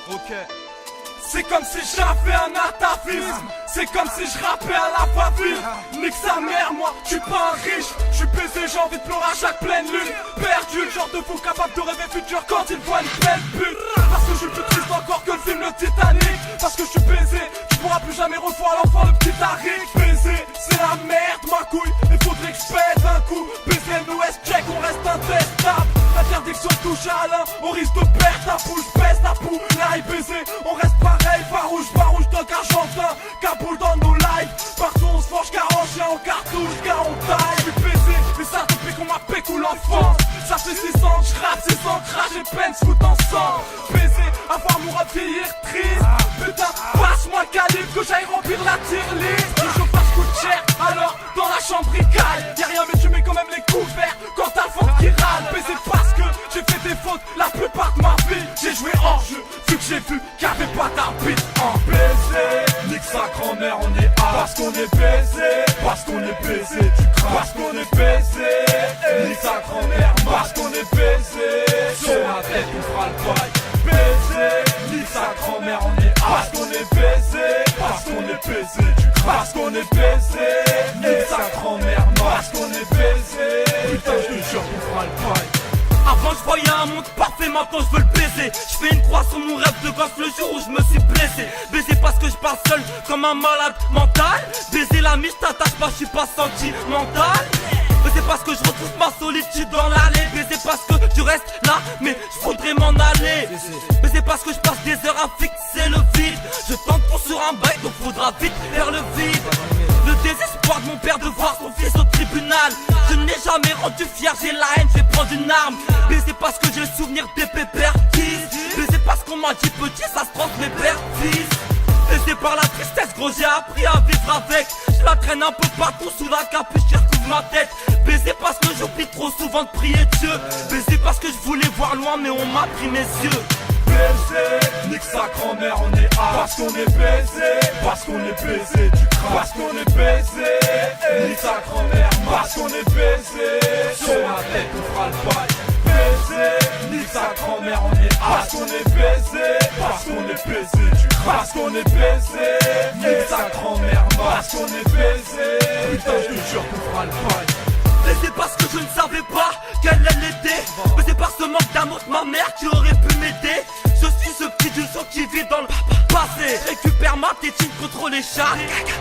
Ok. C'est comme si j'avais un atavisme. C'est comme si je rappais à la faville. Nique sa mère, moi, j'suis pas un riche. J'suis baisé, j'ai envie de pleurer à chaque pleine lune. Perdu, le genre de fou capable de rêver futur quand il voit une pleine pute. Parce que je suis plus triste encore que le film le Titanic. Parce que je suis baisé, tu pourras plus jamais revoir l'enfant le petit Tariq. Baisé, c'est la merde, ma couille. Il faudrait que je pète un coup. Baisé, nous check, on reste intestable. L'interdiction touche à l'un, on risque de perdre ta boule. J'baisse la poule, l'ail baisé, on reste pareil. Farouche, donc argentin. Kaboul dans nos lives. Partout on se forge car on chien en cartouche, car on taille. Je suis baisé, mais ça depuis qu'on m'a pécou l'enfance. Ça fait 6 ans que j'rappe, 6 ans crash et peine se foutent ensemble. Baisé, avoir mon rap vieillir triste. Putain, passe-moi le calibre que j'aille remplir la tier list. Le chauffage coûte cher, alors dans la chambre il caille. Y'a rien mais tu mets quand même les couverts quand t'as le fond qui râle. Baisé parce que j'ai fait des fautes la plupart de ma vie. J'ai joué hors jeu, vu que j'ai vu qu'il y avait pas d'arbitre en baisé. Nique sa grand-mère, on est A. Parce qu'on est baisé, parce qu'on est baisé, tu crains. Parce qu'on est baisé, nique sa grand-mère. Parce qu'on est baisé, sur la tête on fera le bail. Baisé, nique sa grand-mère, on est A. Parce qu'on est baisé, parce qu'on est baisé, tu crains. Parce qu'on est baisé, nique sa grand-mère. Parce qu'on est baisé, putain je te jure qu'on fera le bail. Avant je voyais un monde parfait, maintenant je veux le baiser. Je fais une croix sur mon rêve de gosse le jour où je me suis blessé. Baiser parce que je pars seul comme un malade mental. Baiser la mise t'attache pas, je suis pas sentimental. Baiser parce que je retrouve ma solitude dans l'allée. Baiser parce que tu restes là mais je voudrais m'en aller. Baiser parce que je passe des heures à fixer le vide. Je tente pour sur un bail donc faudra vite faire le vide. Le désespoir de mon père de voir son fils au tribunal. Je ne l'ai jamais rendu fier, j'ai la haine, je vais prendre une arme. Baiser parce que j'ai le souvenir des pépères kiss. Baiser parce qu'on m'a dit petit, ça se transmet père-fils. Baiser par la tristesse, gros, j'ai appris à vivre avec. Je la traîne un peu partout sous la capuche qui recouvre ma tête. Baiser parce que j'oublie trop souvent de prier Dieu. Baiser parce que je voulais voir loin mais on m'a pris mes yeux. Baisé, nique sa grand-mère, on est A. Parce qu'on est baisé, parce qu'on est baisé, tu crains. Parce qu'on est baisé, nique sa grand-mère. Parce qu'on est baisé, sur la tête on fera le bail. Baisé, nique sa grand-mère, on est A. Parce qu'on est baisé, parce qu'on est baisé, tu crains. Parce qu'on est baisé, nique sa grand-mère. Parce qu'on est baisé, putain je te jure qu'on fera le bail. Baiser parce que je ne savais pas qu'elle l'était. Baiser par ce manque d'amour de ma mère qui aurait pu m'aider. Je suis ce petit du sang qui vit dans le passé. Récupère ma tétine contre les chats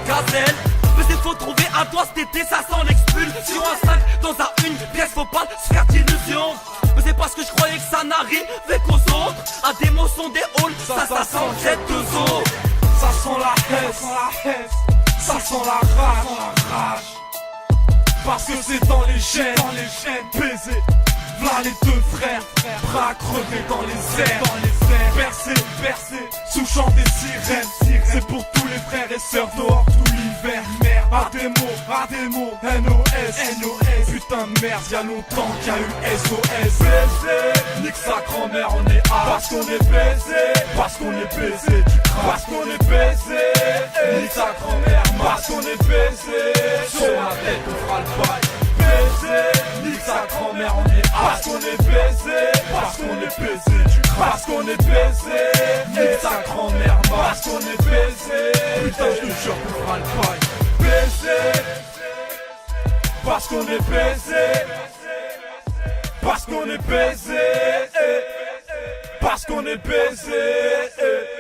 gazelle. Baiser faut trouver un doigt cet été, ça sent l'expulsion. Un 5 dans une pièce, faut pas se faire d'illusions. Baiser parce que je croyais que ça n'arrivait qu'aux autres. À des mots sont des halls, ça sent le jet de zoo. Ça sent la haine, ça sent la rage. Parce que c'est dans les gènes, baisé. V'là les deux frères, bras crevés dans les airs, bercés, sous chant des sirènes. C'est pour tous les frères et sœurs dehors tout l'hiver. Ademo, NOS, putain de merde, y'a longtemps qu'il y a eu SOS. Baisé, nique sa grand-mère, on est A. Parce qu'on est baisé, parce qu'on est baisé, tu crains. Parce qu'on est baisé, nique sa grand-mère. Parce qu'on est baisé, sur la tête on fera le bail. Baisé, nique sa grand-mère, on est A. Parce qu'on est baisé, parce qu'on est baisé, tu crains. Parce qu'on est baisé, nique sa grand-mère. Parce qu'on est baisé, putain je te jure qu'on fera le bail. Baisé, parce qu'on est baisé, parce qu'on est baisé, parce qu'on est baisé.